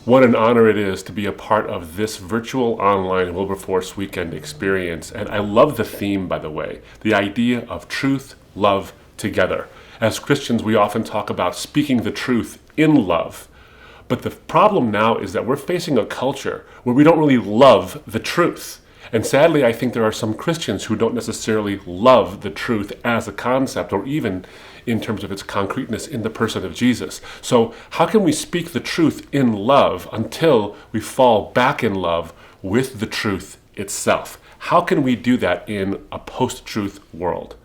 What an honor it is to be a part of this virtual online Wilberforce weekend experience. And I love the theme, by the way, the idea of truth, love, together. As Christians, we often talk about speaking the truth in love. But the problem now is that we're facing a culture where we don't really love the truth. And sadly, I think there are some Christians who don't necessarily love the truth as a concept, or even in terms of its concreteness in the person of Jesus. So how can we speak the truth in love until we fall back in love with the truth itself? How can we do that in a post-truth world?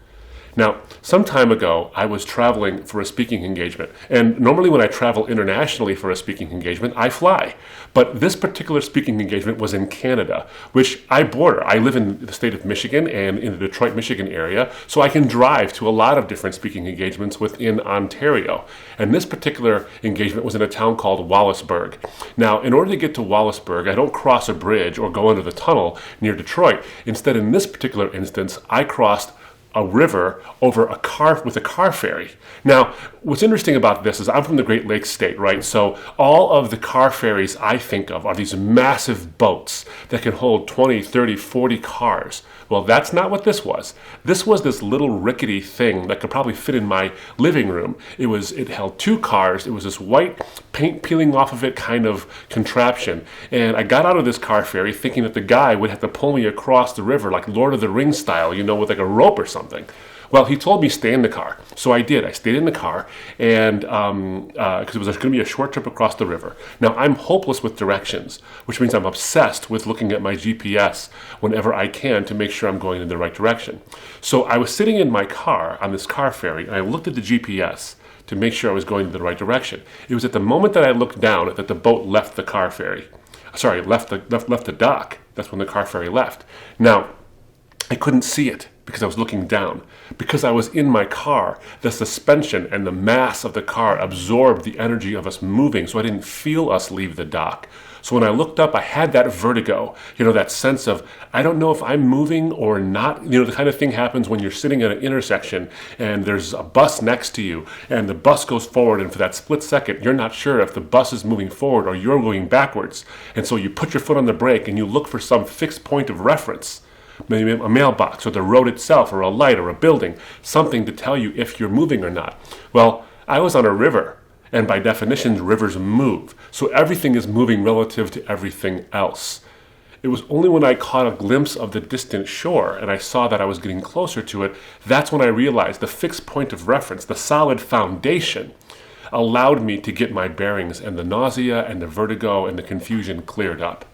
Now, some time ago, I was traveling for a speaking engagement. And normally when I travel internationally for a speaking engagement, I fly. But this particular speaking engagement was in Canada, which I border. I live in the state of Michigan and in the Detroit, Michigan area, so I can drive to a lot of different speaking engagements within Ontario. And this particular engagement was in a town called Wallaceburg. Now, in order to get to Wallaceburg, I don't cross a bridge or go under the tunnel near Detroit. Instead, in this particular instance, I crossed a river over a car with a car ferry. Now, what's interesting about this is I'm from the Great Lakes state, right? So all of the car ferries I think of are these massive boats that can hold 20, 30, 40 cars. Well, that's not what this was. This was this little rickety thing that could probably fit in my living room. It held two cars. It was this white paint peeling off of it kind of contraption. And I got out of this car ferry thinking that the guy would have to pull me across the river like Lord of the Rings style, with like a rope or something. Well, he told me stay in the car. So I did. I stayed in the car and because it was going to be a short trip across the river. Now, I'm hopeless with directions, which means I'm obsessed with looking at my GPS whenever I can to make sure I'm going in the right direction. So I was sitting in my car on this car ferry and I looked at the GPS to make sure I was going in the right direction. It was at the moment that I looked down that the boat left the car ferry. Sorry, left the dock. That's when the car ferry left. Now, I couldn't see it because I was looking down. Because I was in my car, the suspension and the mass of the car absorbed the energy of us moving, so I didn't feel us leave the dock. So when I looked up, I had that vertigo, that sense of, I don't know if I'm moving or not. The kind of thing happens when you're sitting at an intersection and there's a bus next to you and the bus goes forward, and for that split second, you're not sure if the bus is moving forward or you're going backwards. And so you put your foot on the brake and you look for some fixed point of reference. Maybe a mailbox or the road itself or a light or a building, something to tell you if you're moving or not. Well, I was on a river, and by definition, rivers move. So everything is moving relative to everything else. It was only when I caught a glimpse of the distant shore and I saw that I was getting closer to it, that's when I realized the fixed point of reference, the solid foundation, allowed me to get my bearings, and the nausea and the vertigo and the confusion cleared up.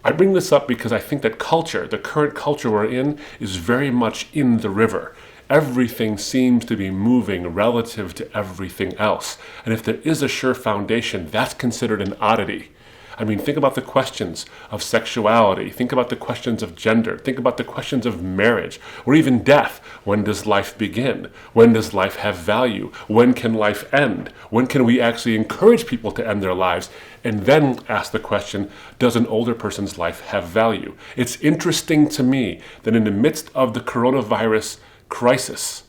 I bring this up because I think that culture, the current culture we're in, is very much in the river. Everything seems to be moving relative to everything else. And if there is a sure foundation, that's considered an oddity. I mean, think about the questions of sexuality. Think about the questions of gender. Think about the questions of marriage, or even death. When does life begin? When does life have value? When can life end? When can we actually encourage people to end their lives? And then ask the question, does an older person's life have value? It's interesting to me that in the midst of the coronavirus crisis,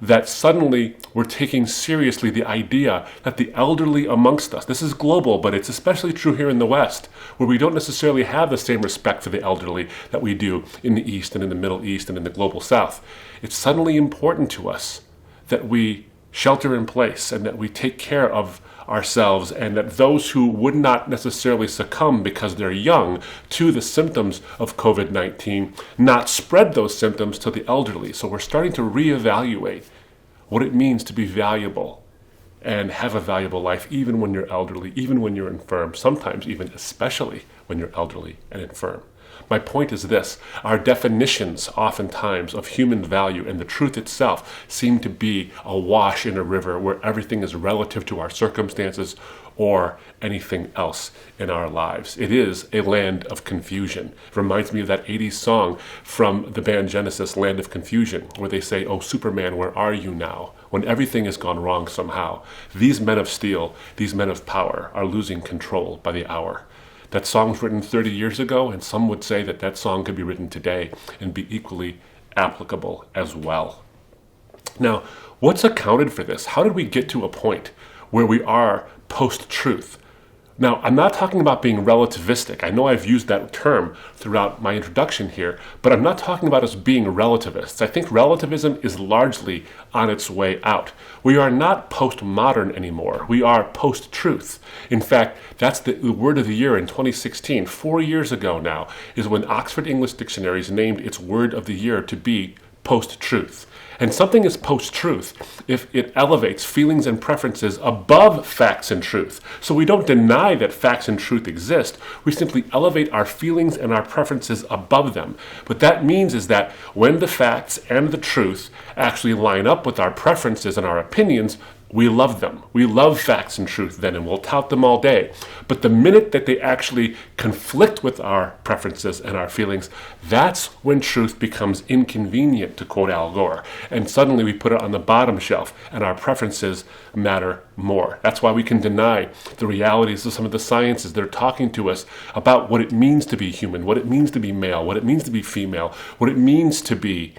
that suddenly we're taking seriously the idea that the elderly amongst us, this is global, but it's especially true here in the West, where we don't necessarily have the same respect for the elderly that we do in the East and in the Middle East and in the global South. It's suddenly important to us that we shelter in place and that we take care of ourselves, and that those who would not necessarily succumb because they're young to the symptoms of COVID-19 not spread those symptoms to the elderly. So we're starting to reevaluate what it means to be valuable and have a valuable life, even when you're elderly, even when you're infirm, sometimes even especially when you're elderly and infirm. My point is this: our definitions oftentimes of human value and the truth itself seem to be awash in a river where everything is relative to our circumstances or anything else in our lives. It is a land of confusion. It reminds me of that 80s song from the band Genesis, Land of Confusion, where they say, "Oh, Superman, where are you now?" When everything has gone wrong somehow. These men of steel, these men of power, are losing control by the hour. That song was written 30 years ago, and some would say that that song could be written today and be equally applicable as well. Now, what's accounted for this? How did we get to a point where we are post-truth, Now, I'm not talking about being relativistic. I know I've used that term throughout my introduction here, but I'm not talking about us being relativists. I think relativism is largely on its way out. We are not postmodern anymore. We are post-truth. In fact, that's the word of the year in 2016, 4 years ago now, is when Oxford English Dictionaries named its word of the year to be post-truth. And something is post-truth if it elevates feelings and preferences above facts and truth. So we don't deny that facts and truth exist. We simply elevate our feelings and our preferences above them. What that means is that when the facts and the truth actually line up with our preferences and our opinions, we love them. We love facts and truth then, and we'll tout them all day. But the minute that they actually conflict with our preferences and our feelings, that's when truth becomes inconvenient, to quote Al Gore. And suddenly we put it on the bottom shelf, and our preferences matter more. That's why we can deny the realities of some of the sciences that are talking to us about what it means to be human, what it means to be male, what it means to be female, what it means to be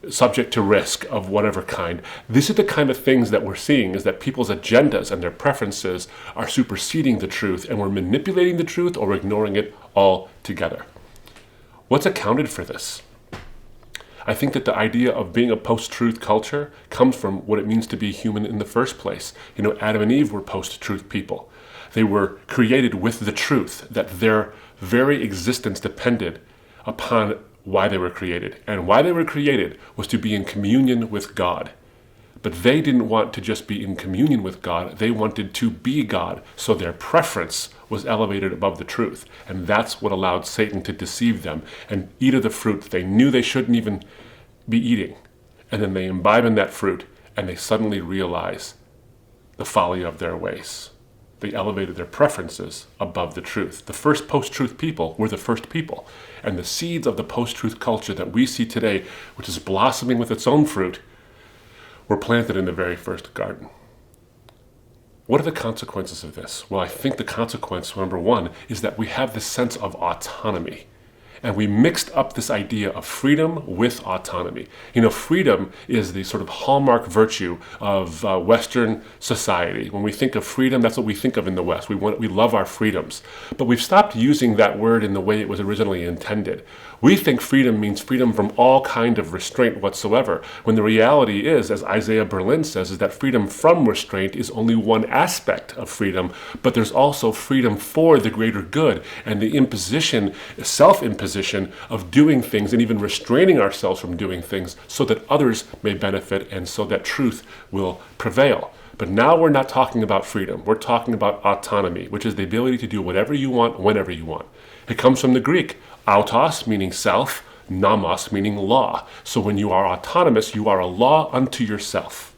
subject to risk of whatever kind. These are the kind of things that we're seeing, is that people's agendas and their preferences are superseding the truth, and we're manipulating the truth or ignoring it altogether. What's accounted for this? I think that the idea of being a post-truth culture comes from what it means to be human in the first place. Adam and Eve were post-truth people. They were created with the truth that their very existence depended upon why they were created. And why they were created was to be in communion with God. But they didn't want to just be in communion with God. They wanted to be God. So their preference was elevated above the truth. And that's what allowed Satan to deceive them and eat of the fruit they knew they shouldn't even be eating. And then they imbibe in that fruit, and they suddenly realize the folly of their ways. They elevated their preferences above the truth. The first post-truth people were the first people. And the seeds of the post-truth culture that we see today, which is blossoming with its own fruit, were planted in the very first garden. What are the consequences of this? Well, I think the consequence, number one, is that we have this sense of autonomy. And we mixed up this idea of freedom with autonomy. Freedom is the sort of hallmark virtue of Western society. When we think of freedom, that's what we think of in the West. We love our freedoms. But we've stopped using that word in the way it was originally intended. We think freedom means freedom from all kind of restraint whatsoever, when the reality is, as Isaiah Berlin says, is that freedom from restraint is only one aspect of freedom, but there's also freedom for the greater good, and the imposition, self-imposition of doing things and even restraining ourselves from doing things so that others may benefit and so that truth will prevail. But now we're not talking about freedom. We're talking about autonomy, which is the ability to do whatever you want, whenever you want. It comes from the Greek, autos, meaning self, nomos, meaning law. So when you are autonomous, you are a law unto yourself.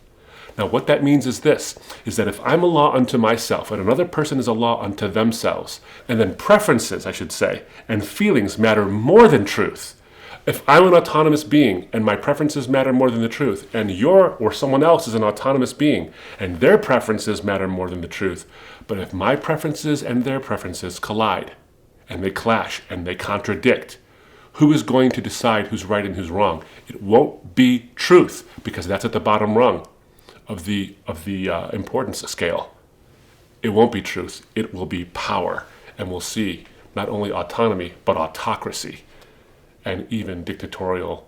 Now what that means is this, is that if I'm a law unto myself and another person is a law unto themselves, and then preferences, I should say, and feelings matter more than truth. If I'm an autonomous being and my preferences matter more than the truth, and or someone else is an autonomous being and their preferences matter more than the truth, but if my preferences and their preferences collide and they clash and they contradict, who is going to decide who's right and who's wrong? It won't be truth, because that's at the bottom rung of the importance scale. It won't be truth. It will be power, and we'll see not only autonomy but autocracy, and even dictatorial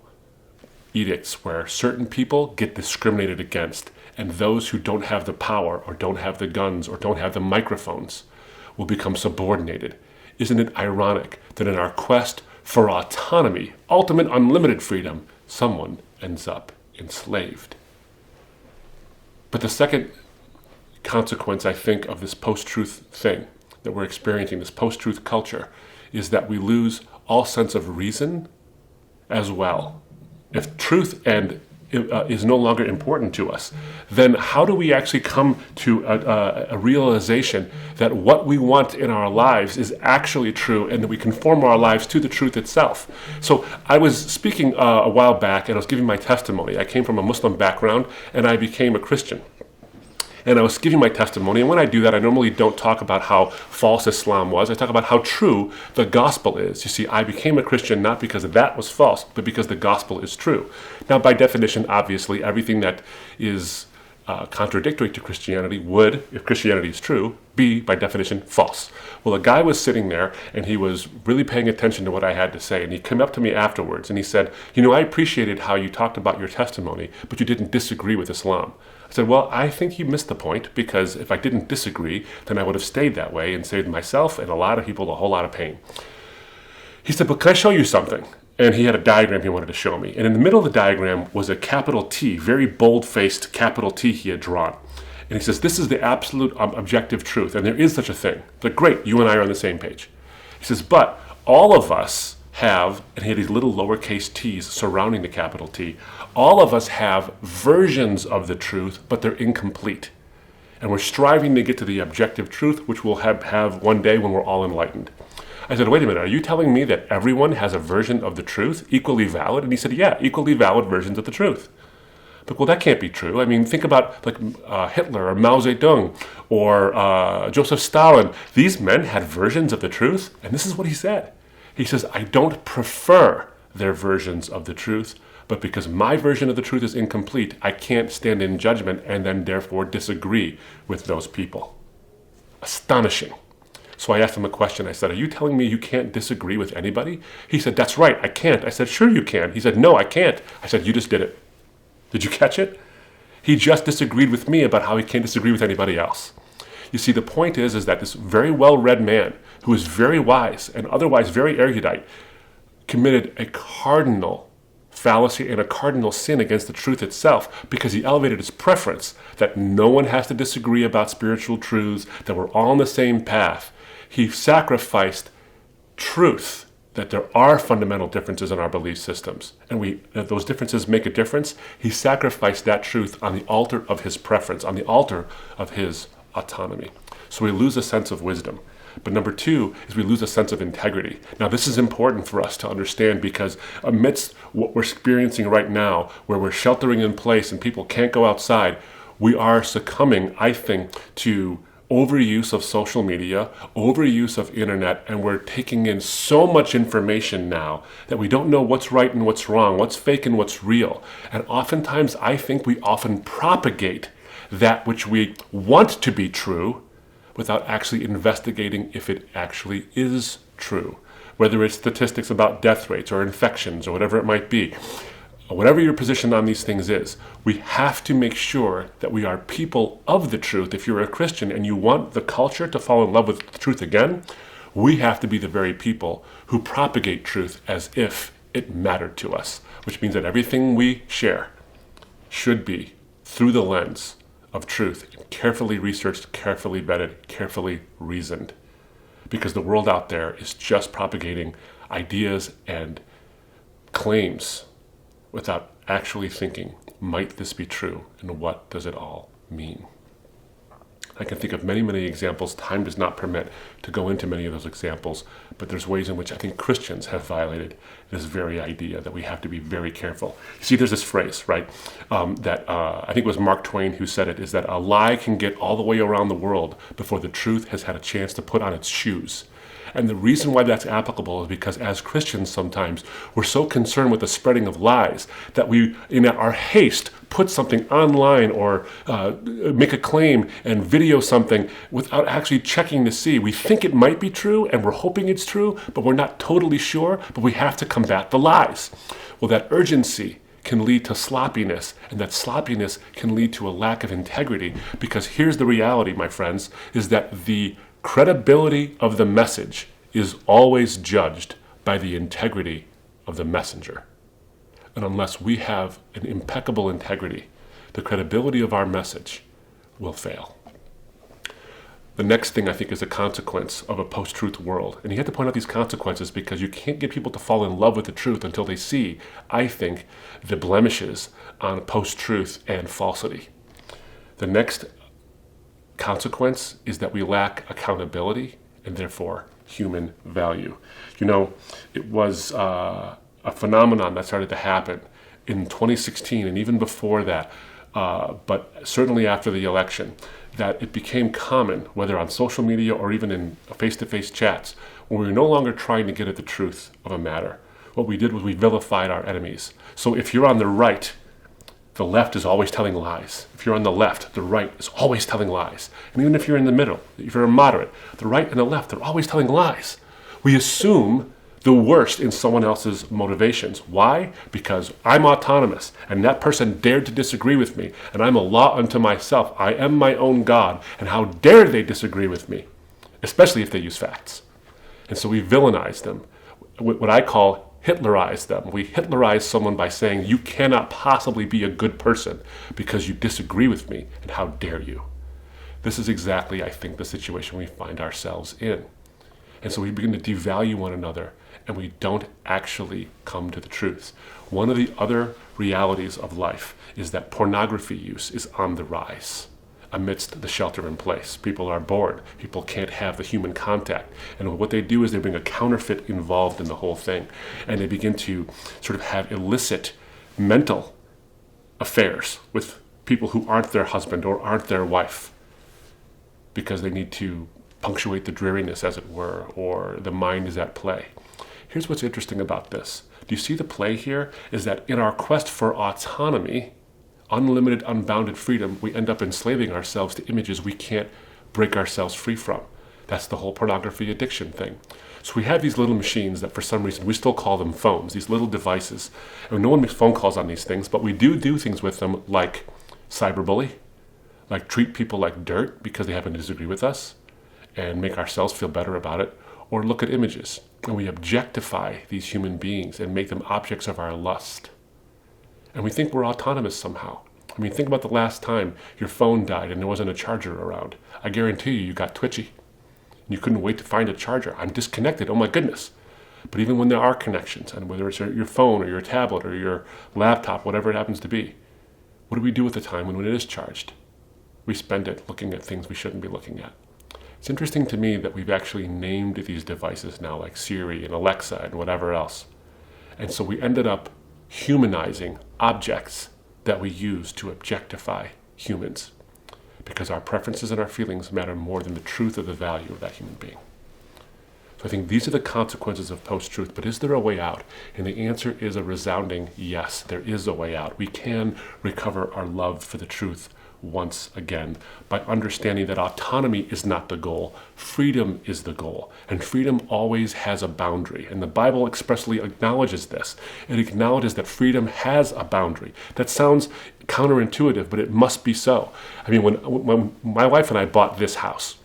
edicts where certain people get discriminated against, and those who don't have the power or don't have the guns or don't have the microphones will become subordinated. Isn't it ironic that in our quest for autonomy, ultimate unlimited freedom, someone ends up enslaved? But the second consequence, I think, of this post-truth thing that we're experiencing, this post-truth culture, is that we lose all sense of reason as well. If truth is no longer important to us, then how do we actually come to a realization that what we want in our lives is actually true, and that we conform our lives to the truth itself? So I was speaking a while back, and I was giving my testimony. I came from a Muslim background, and I became a Christian. And I was giving my testimony, and when I do that, I normally don't talk about how false Islam was. I talk about how true the gospel is. You see, I became a Christian not because that was false, but because the gospel is true. Now, by definition, obviously, everything that is contradictory to Christianity would, if Christianity is true, be, by definition, false. Well, a guy was sitting there, and he was really paying attention to what I had to say, and he came up to me afterwards, and he said, I appreciated how you talked about your testimony, but you didn't disagree with Islam. I said, well, I think you missed the point, because if I didn't disagree, then I would have stayed that way and saved myself and a lot of people a whole lot of pain. He said, but can I show you something? And he had a diagram he wanted to show me. And in the middle of the diagram was a capital T, very bold-faced capital T he had drawn. And he says, this is the absolute objective truth, and there is such a thing. But great, you and I are on the same page. He says, but all of us have, and he had these little lowercase t's surrounding the capital T, all of us have versions of the truth, but they're incomplete. And we're striving to get to the objective truth, which we'll have one day when we're all enlightened. I said, wait a minute, are you telling me that everyone has a version of the truth, equally valid? And he said, yeah, equally valid versions of the truth. But, well, that can't be true. I mean, think about like Hitler or Mao Zedong or Joseph Stalin. These men had versions of the truth, and this is what he said. He says, I don't prefer their versions of the truth, but because my version of the truth is incomplete, I can't stand in judgment and then therefore disagree with those people. Astonishing. So I asked him a question. I said, are you telling me you can't disagree with anybody? He said, that's right, I can't. I said, sure you can. He said, no, I can't. I said, you just did it. Did you catch it? He just disagreed with me about how he can't disagree with anybody else. You see, the point is that this very well-read man, who is very wise and otherwise very erudite, committed a cardinal fallacy and a cardinal sin against the truth itself because he elevated his preference that no one has to disagree about spiritual truths, that we're all on the same path. He sacrificed truth, that there are fundamental differences in our belief systems, and that those differences make a difference. He sacrificed that truth on the altar of his preference, on the altar of his autonomy. So we lose a sense of wisdom. But number two is we lose a sense of integrity. Now, this is important for us to understand because amidst what we're experiencing right now, where we're sheltering in place and people can't go outside, we are succumbing, I think, to overuse of social media, overuse of internet, and we're taking in so much information now that we don't know what's right and what's wrong, what's fake and what's real. And oftentimes, I think we often propagate that which we want to be true without actually investigating if it actually is true. Whether it's statistics about death rates or infections or whatever it might be. Whatever your position on these things is, we have to make sure that we are people of the truth. If you're a Christian and you want the culture to fall in love with the truth again, we have to be the very people who propagate truth as if it mattered to us, which means that everything we share should be through the lens of truth, carefully researched, carefully vetted, carefully reasoned. Because the world out there is just propagating ideas and claims without actually thinking, might this be true, and what does it all mean? I can think of many, many examples. Time does not permit to go into many of those examples, but there's ways in which I think Christians have violated this very idea that we have to be very careful. You see, there's this phrase, right, that I think it was Mark Twain who said it, is that a lie can get all the way around the world before the truth has had a chance to put on its shoes. And the reason why that's applicable is because as Christians sometimes, we're so concerned with the spreading of lies that we, in our haste, put something online or make a claim and video something without actually checking to see. We think it might be true and we're hoping it's true, but we're not totally sure, but we have to combat the lies. Well, that urgency can lead to sloppiness, and that sloppiness can lead to a lack of integrity, because here's the reality, my friends, is that the credibility of the message is always judged by the integrity of the messenger. And unless we have an impeccable integrity, the credibility of our message will fail. The next thing I think is a consequence of a post-truth world. And you have to point out these consequences because you can't get people to fall in love with the truth until they see, I think, the blemishes on post-truth and falsity. The next consequence is that we lack accountability and therefore human value. You know, it was a phenomenon that started to happen in 2016 and even before that, but certainly after the election, that it became common, whether on social media or even in face-to-face chats, when we were no longer trying to get at the truth of a matter. What we did was we vilified our enemies. So if you're on the right, the left is always telling lies. If you're on the left, the right is always telling lies. And even if you're in the middle, if you're a moderate, the right and the left, they're always telling lies. We assume the worst in someone else's motivations. Why? Because I'm autonomous, and that person dared to disagree with me, and I'm a law unto myself. I am my own God, and how dare they disagree with me, especially if they use facts. And so we villainize them, what I call Hitlerize them. We Hitlerize someone by saying, you cannot possibly be a good person because you disagree with me, and how dare you? This is exactly, I think, the situation we find ourselves in. And so we begin to devalue one another, and we don't actually come to the truth. One of the other realities of life is that pornography use is on the rise amidst the shelter in place. People are bored. People can't have the human contact. And what they do is they bring a counterfeit involved in the whole thing. And they begin to sort of have illicit mental affairs with people who aren't their husband or aren't their wife, because they need to punctuate the dreariness, as it were, or the mind is at play. Here's what's interesting about this. Do you see the play here? Is that in our quest for autonomy, unlimited, unbounded freedom, we end up enslaving ourselves to images we can't break ourselves free from. That's the whole pornography addiction thing. So we have these little machines that for some reason we still call them phones, these little devices. And no one makes phone calls on these things, but we do things with them like cyberbully, like treat people like dirt because they happen to disagree with us and make ourselves feel better about it, or look at images and we objectify these human beings and make them objects of our lust. And we think we're autonomous somehow. I mean, think about the last time your phone died and there wasn't a charger around. I guarantee you got twitchy. You couldn't wait to find a charger. I'm disconnected, oh my goodness. But even when there are connections, and whether it's your phone or your tablet or your laptop, whatever it happens to be, what do we do with the time when it is charged? We spend it looking at things we shouldn't be looking at. It's interesting to me that we've actually named these devices now, like Siri and Alexa and whatever else. And so we ended up humanizing objects that we use to objectify humans, because our preferences and our feelings matter more than the truth or the value of that human being. So I think these are the consequences of post-truth, but is there a way out? And the answer is a resounding yes, there is a way out. We can recover our love for the truth once again by understanding that autonomy is not the goal, freedom is the goal, and freedom always has a boundary, and the Bible expressly acknowledges this. It acknowledges that freedom has a boundary. That sounds counterintuitive, but it must be so. I mean, when my wife and I bought this house,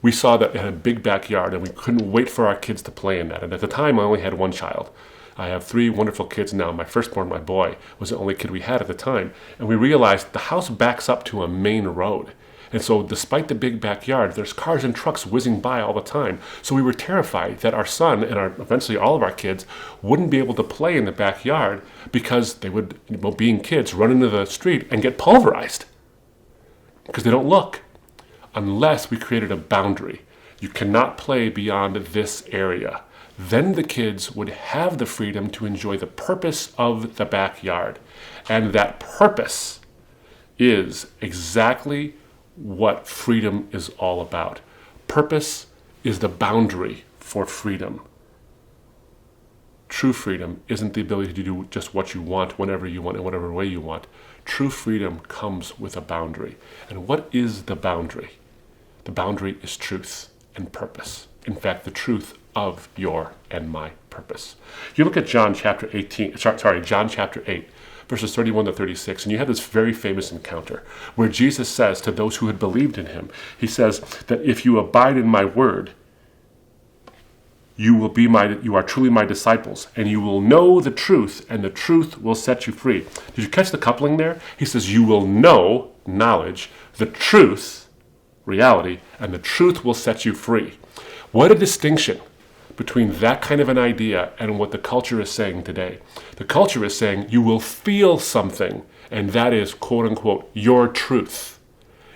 we saw that it had a big backyard and we couldn't wait for our kids to play in that. And at the time I only had one child. I have 3 wonderful kids now. My firstborn, my boy, was the only kid we had at the time. And we realized the house backs up to a main road. And so despite the big backyard, there's cars and trucks whizzing by all the time. So we were terrified that our son and eventually all of our kids wouldn't be able to play in the backyard because they would, being kids, run into the street and get pulverized because they don't look. Unless we created a boundary. You cannot play beyond this area. Then the kids would have the freedom to enjoy the purpose of the backyard. And that purpose is exactly what freedom is all about. Purpose is the boundary for freedom. True freedom isn't the ability to do just what you want, whenever you want, in whatever way you want. True freedom comes with a boundary. And what is the boundary? The boundary is truth and purpose. In fact, the truth of your and my purpose. You look at John chapter 8, verses 31 to 36, and you have this very famous encounter where Jesus says to those who had believed in him, he says that if you abide in my word, you are truly my disciples, and you will know the truth, and the truth will set you free. Did you catch the coupling there? He says you will know, knowledge, the truth, reality, and the truth will set you free. What a distinction between that kind of an idea and what the culture is saying today. The culture is saying you will feel something, and that is, quote unquote, your truth.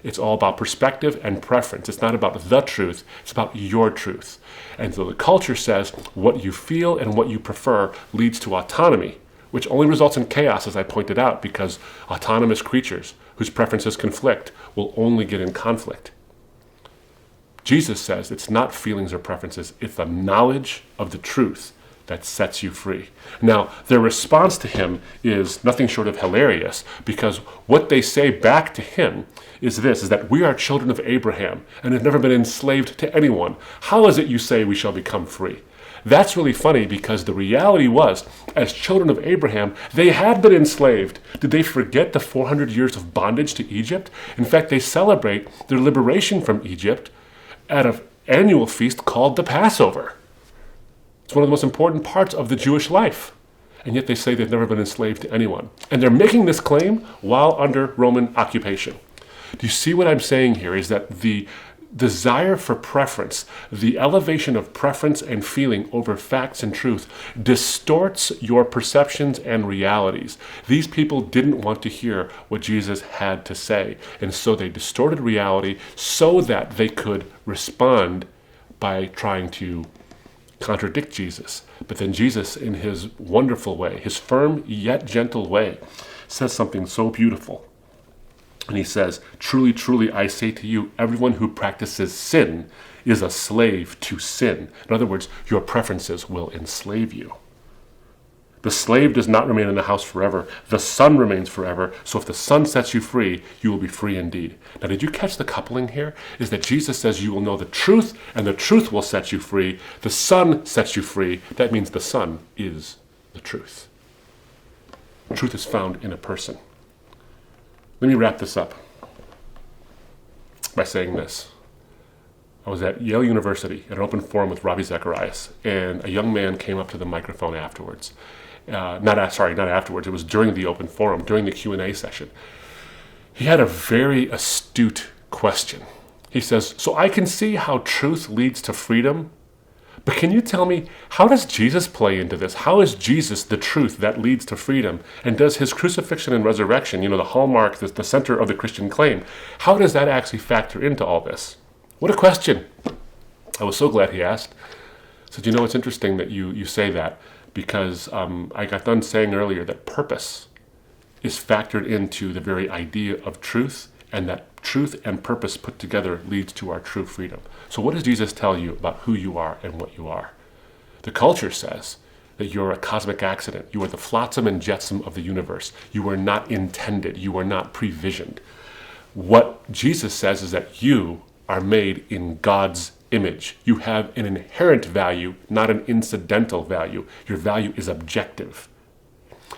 It's all about perspective and preference. It's not about the truth, it's about your truth. And so the culture says what you feel and what you prefer leads to autonomy, which only results in chaos, as I pointed out, because autonomous creatures whose preferences conflict will only get in conflict. Jesus says it's not feelings or preferences, it's the knowledge of the truth that sets you free. Now, their response to him is nothing short of hilarious, because what they say back to him is this, is that we are children of Abraham and have never been enslaved to anyone. How is it you say we shall become free? That's really funny, because the reality was, as children of Abraham, they had been enslaved. Did they forget the 400 years of bondage to Egypt? In fact, they celebrate their liberation from Egypt at an annual feast called the Passover. It's one of the most important parts of the Jewish life. And yet they say they've never been enslaved to anyone. And they're making this claim while under Roman occupation. Do you see what I'm saying here? Is that the desire for preference, the elevation of preference and feeling over facts and truth, distorts your perceptions and realities. These people didn't want to hear what Jesus had to say, and so they distorted reality so that they could respond by trying to contradict Jesus. But then Jesus, in his wonderful way, his firm yet gentle way, says something so beautiful. And he says, "Truly, truly, I say to you, everyone who practices sin is a slave to sin." In other words, your preferences will enslave you. The slave does not remain in the house forever. The son remains forever. So if the son sets you free, you will be free indeed. Now, did you catch the coupling here? Is that Jesus says you will know the truth, and the truth will set you free. The son sets you free. That means the son is the truth. Truth is found in a person. Let me wrap this up by saying this. I was at Yale University at an open forum with Ravi Zacharias, and a young man came up to the microphone afterwards. Not afterwards. It was during the open forum, during the Q&A session. He had a very astute question. He says, "So I can see how truth leads to freedom, but can you tell me, how does Jesus play into this? How is Jesus the truth that leads to freedom? And does his crucifixion and resurrection, the hallmark, the center of the Christian claim, how does that actually factor into all this?" What a question. I was so glad he asked. I said, it's interesting that you say that, because I got done saying earlier that purpose is factored into the very idea of truth, and that truth and purpose put together leads to our true freedom. So what does Jesus tell you about who you are and what you are? The culture says that you're a cosmic accident. You are the flotsam and jetsam of the universe. You are not intended. You are not previsioned. What Jesus says is that you are made in God's image. You have an inherent value, not an incidental value. Your value is objective.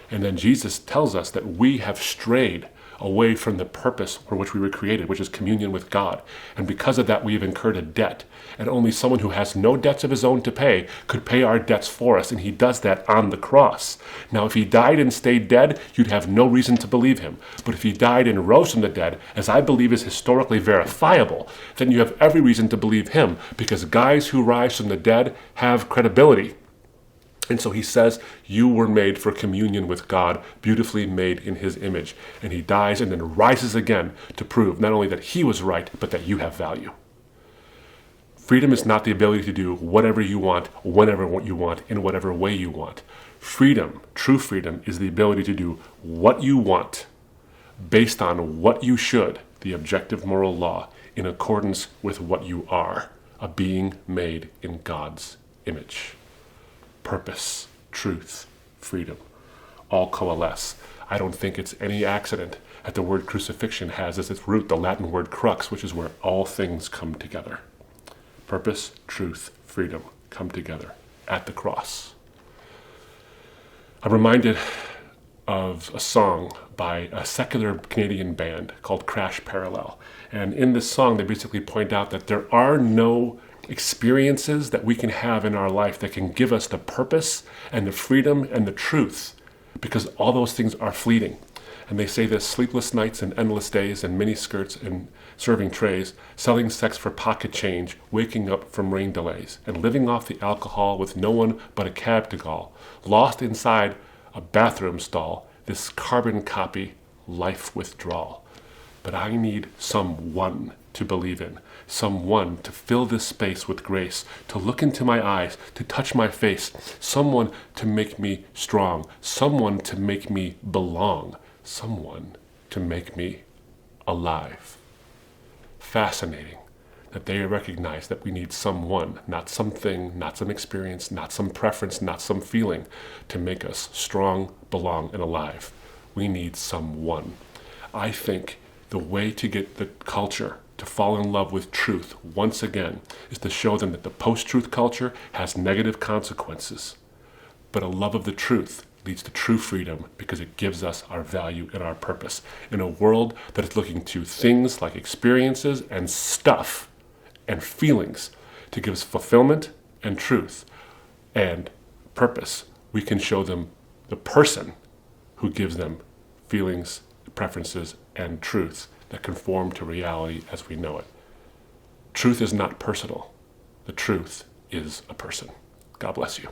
And then Jesus tells us that we have strayed away from the purpose for which we were created, which is communion with God. And because of that, we have incurred a debt. And only someone who has no debts of his own to pay could pay our debts for us. And he does that on the cross. Now, if he died and stayed dead, you'd have no reason to believe him. But if he died and rose from the dead, as I believe is historically verifiable, then you have every reason to believe him, because guys who rise from the dead have credibility. And so he says, you were made for communion with God, beautifully made in his image. And he dies and then rises again to prove not only that he was right, but that you have value. Freedom is not the ability to do whatever you want, whenever you want, in whatever way you want. Freedom, true freedom, is the ability to do what you want based on what you should, the objective moral law, in accordance with what you are, a being made in God's image. Purpose, truth, freedom, all coalesce. I don't think it's any accident that the word crucifixion has as its root the Latin word crux, which is where all things come together. Purpose, truth, freedom come together at the cross. I'm reminded of a song by a secular Canadian band called Crash Parallel. And in this song, they basically point out that there are no experiences that we can have in our life that can give us the purpose and the freedom and the truth, because all those things are fleeting. And they say this: sleepless nights and endless days and mini skirts and serving trays, selling sex for pocket change, waking up from rain delays, and living off the alcohol with no one but a cab to call, lost inside a bathroom stall, this carbon copy life withdrawal. But I need someone to believe in, someone to fill this space with grace, to look into my eyes, to touch my face, someone to make me strong, someone to make me belong, someone to make me alive. Fascinating that they recognize that we need someone, not something, not some experience, not some preference, not some feeling to make us strong, belong, and alive. We need someone. I think the way to get the culture to fall in love with truth once again is to show them that the post-truth culture has negative consequences. But a love of the truth leads to true freedom because it gives us our value and our purpose. In a world that is looking to things like experiences and stuff and feelings to give us fulfillment and truth and purpose, we can show them the person who gives them feelings, preferences, and truth that conform to reality as we know it. Truth is not personal. The truth is a person. God bless you.